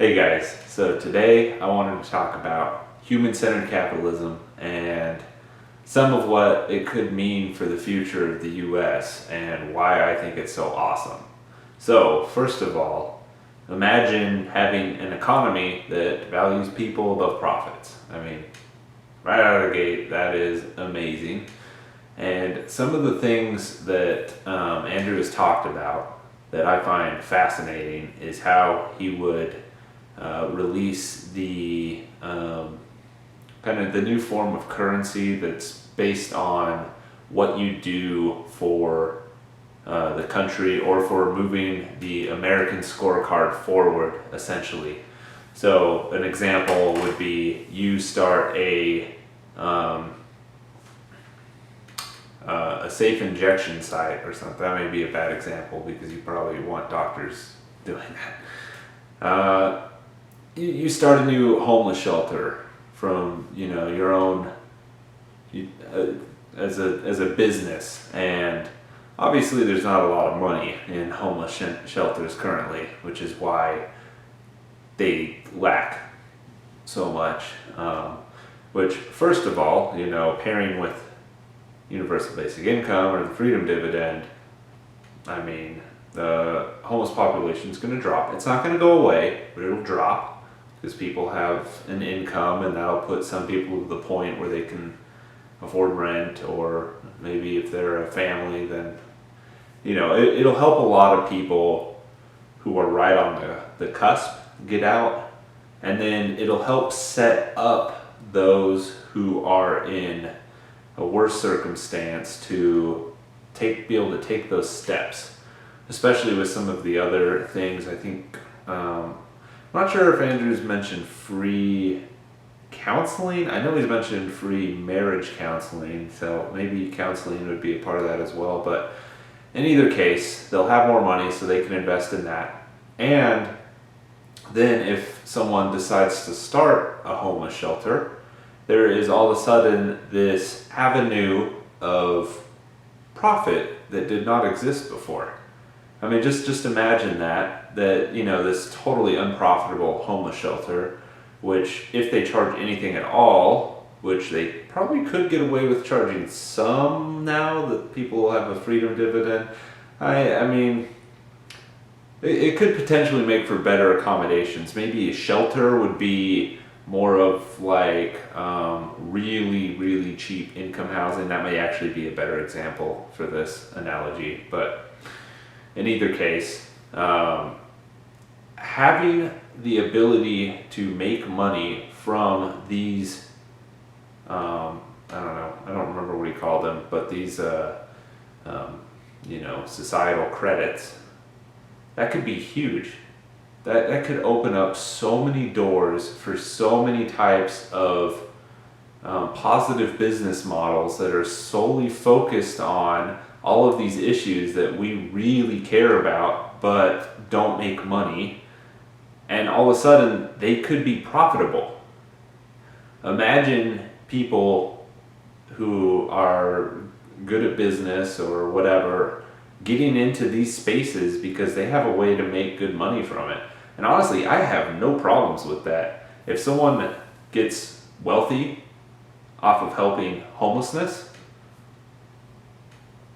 Hey guys, so today I wanted to talk about human-centered capitalism and some of what it could mean for the future of the US and why I think it's so awesome. So, first of all, imagine having an economy that values people above profits. I mean, right out of the gate, that is amazing. And some of the things that Andrew has talked about that I find fascinating is how he would release the kind of the new form of currency that's based on what you do for the country or for moving the American scorecard forward, essentially. So an example would be you start a safe injection site or something. That may be a bad example because you probably want doctors doing that. You start a new homeless shelter from your own as a business, and obviously there's not a lot of money in homeless shelters currently, which is why they lack so much. Which, first of all, pairing with universal basic income or the freedom dividend, I mean, the homeless population is going to drop. It's not going to go away, but it'll drop because people have an income, and that'll put some people to the point where they can afford rent, or maybe if they're a family, then it'll help a lot of people who are right on the cusp get out, and then it'll help set up those who are in a worse circumstance to be able to take those steps, especially with some of the other things. I think I'm not sure if Andrew's mentioned free counseling. I know he's mentioned free marriage counseling, so maybe counseling would be a part of that as well. But in either case, they'll have more money so they can invest in that. And then if someone decides to start a homeless shelter, there is all of a sudden this avenue of profit that did not exist before. I mean, just imagine that this totally unprofitable homeless shelter, which if they charge anything at all, which they probably could get away with charging some now that people will have a freedom dividend, I mean, it could potentially make for better accommodations. Maybe a shelter would be more of like really, really cheap income housing. That may actually be a better example for this analogy, but in either case, having the ability to make money from these, I don't remember what he called them, but these, societal credits, that could be huge. That could open up so many doors for so many types of positive business models that are solely focused on all of these issues that we really care about but don't make money, and all of a sudden they could be profitable. Imagine people who are good at business or whatever getting into these spaces because they have a way to make good money from it. And honestly, I have no problems with that. If someone gets wealthy off of helping homelessness,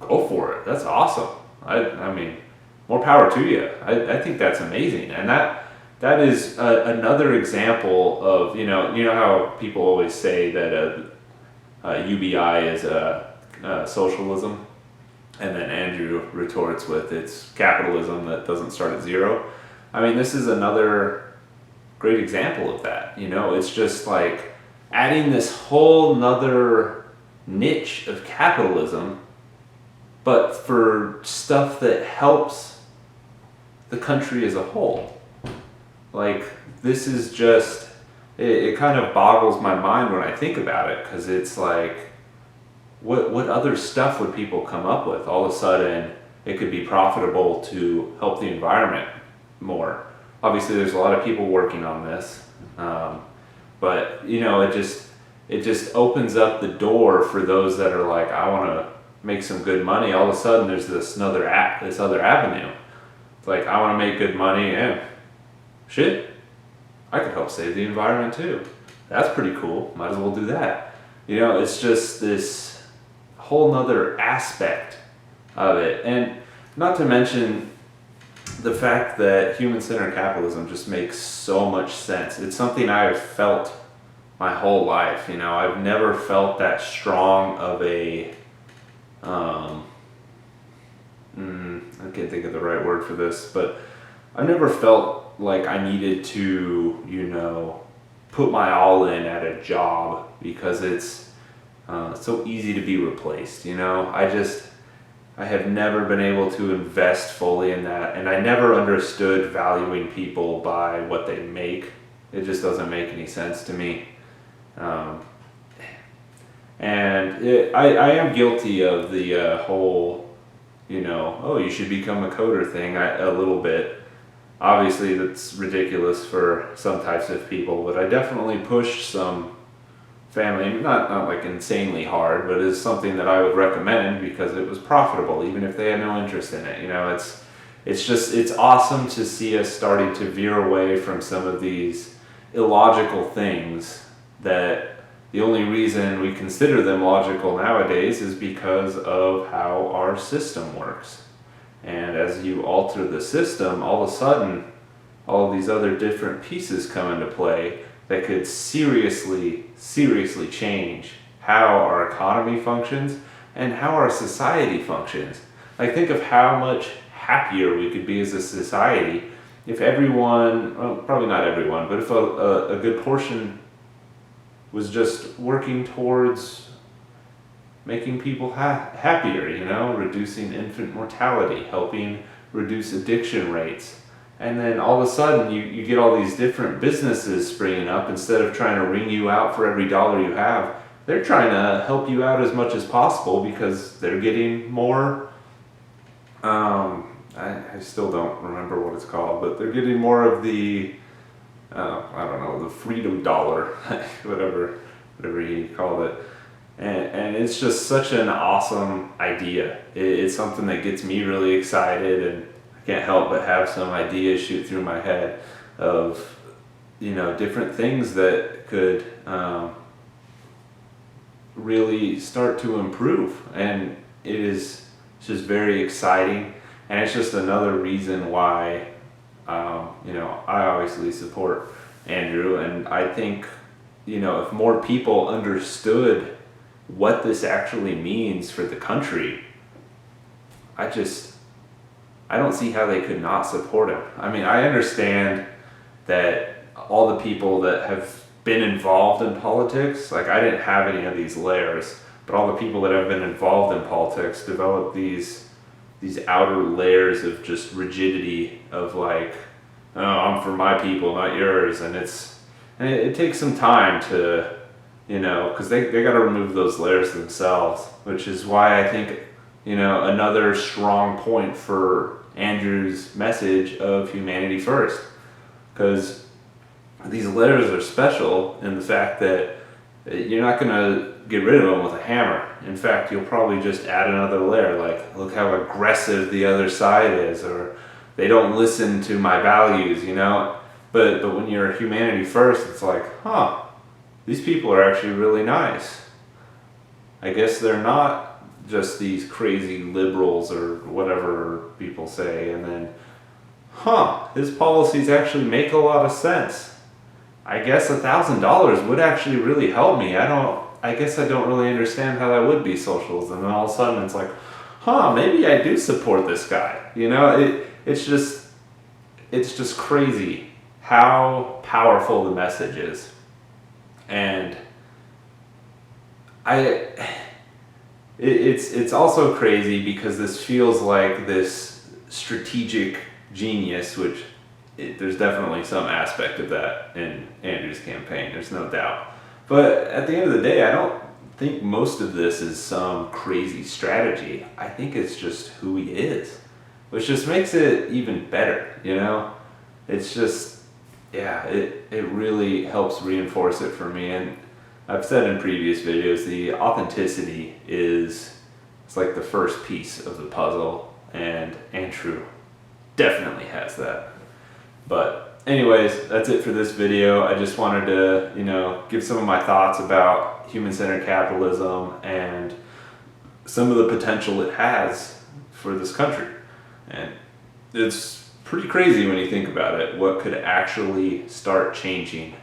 go for it. That's awesome. I mean, more power to you. I think that's amazing. And that is another example of, you know how people always say that UBI is socialism, and then Andrew retorts with it's capitalism that doesn't start at zero. I mean, this is another great example of that. It's just like adding this whole nother niche of capitalism, but for stuff that helps the country as a whole. Like, this is just, it kind of boggles my mind when I think about it, because it's like, what other stuff would people come up with? All of a sudden, it could be profitable to help the environment more. Obviously, there's a lot of people working on this, but it just opens up the door for those that are like, I want to make some good money. All of a sudden, there's this other avenue. It's like, I want to make good money, and shit, I could help save the environment too. That's pretty cool. Might as well do that. You know, it's just this whole nother aspect of it. And not to mention the fact that human-centered capitalism just makes so much sense. It's something I've felt my whole life. You know, I've never felt that strong of a, I can't think of the right word for this, but I've never felt like I needed to, you know, put my all in at a job because it's so easy to be replaced. You know, I have never been able to invest fully in that, and I never understood valuing people by what they make. It just doesn't make any sense to me. I am guilty of the whole, you know, oh, you should become a coder thing a little bit. Obviously, that's ridiculous for some types of people, but I definitely pushed some family, not like insanely hard, but it's something that I would recommend because it was profitable, even if they had no interest in it. You know, it's awesome to see us starting to veer away from some of these illogical things that the only reason we consider them logical nowadays is because of how our system works. And as you alter the system, all of a sudden, all of these other different pieces come into play that could seriously change how our economy functions and how our society functions. Like, think of how much happier we could be as a society if everyone, well, probably not everyone, but if a good portion was just working towards making people happier, you know, reducing infant mortality, helping reduce addiction rates. And then all of a sudden you get all these different businesses springing up. Instead of trying to wring you out for every dollar you have, they're trying to help you out as much as possible because they're getting more, I still don't remember what it's called, but they're getting more of the, I don't know, the freedom dollar, whatever he called it. And it's just such an awesome idea. It's something that gets me really excited, and I can't help but have some ideas shoot through my head of, you know, different things that could really start to improve. And it's just very exciting, and it's just another reason why, you know, I obviously support Andrew, and I think, you know, if more people understood what this actually means for the country, I don't see how they could not support him. I mean, I understand that all the people that have been involved in politics, like, I didn't have any of these layers, but all the people that have been involved in politics develop these outer layers of just rigidity of like, oh, I'm for my people, not yours, and it takes some time to, you know, because they got to remove those layers themselves, which is why I think, you know, another strong point for Andrew's message of humanity first, because these layers are special in the fact that you're not going to get rid of them with a hammer. In fact, you'll probably just add another layer, like, look how aggressive the other side is, or they don't listen to my values, you know. But when you're humanity first, it's like, huh, these people are actually really nice. I guess they're not just these crazy liberals or whatever people say. And then, his policies actually make a lot of sense. I guess $1,000 would actually really help me. I guess I don't really understand how that would be socialism. And then all of a sudden it's like, maybe I do support this guy. You know, it's just crazy how powerful the message is. And it's also crazy because this feels like this strategic genius, which there's definitely some aspect of that in Andrew's campaign, there's no doubt. But at the end of the day, I don't think most of this is some crazy strategy. I think it's just who he is, which just makes it even better, you know? It's just, yeah, it really helps reinforce it for me. And I've said in previous videos, the authenticity it's like the first piece of the puzzle, and Andrew definitely has that. But anyways, that's it for this video. I just wanted to, give some of my thoughts about human-centered capitalism and some of the potential it has for this country. And it's pretty crazy when you think about it, what could actually start changing.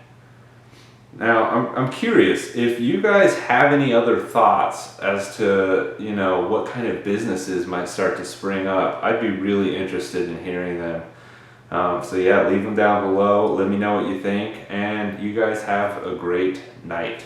Now, I'm curious if you guys have any other thoughts as to, what kind of businesses might start to spring up. I'd be really interested in hearing them. So yeah, leave them down below. Let me know what you think, and you guys have a great night.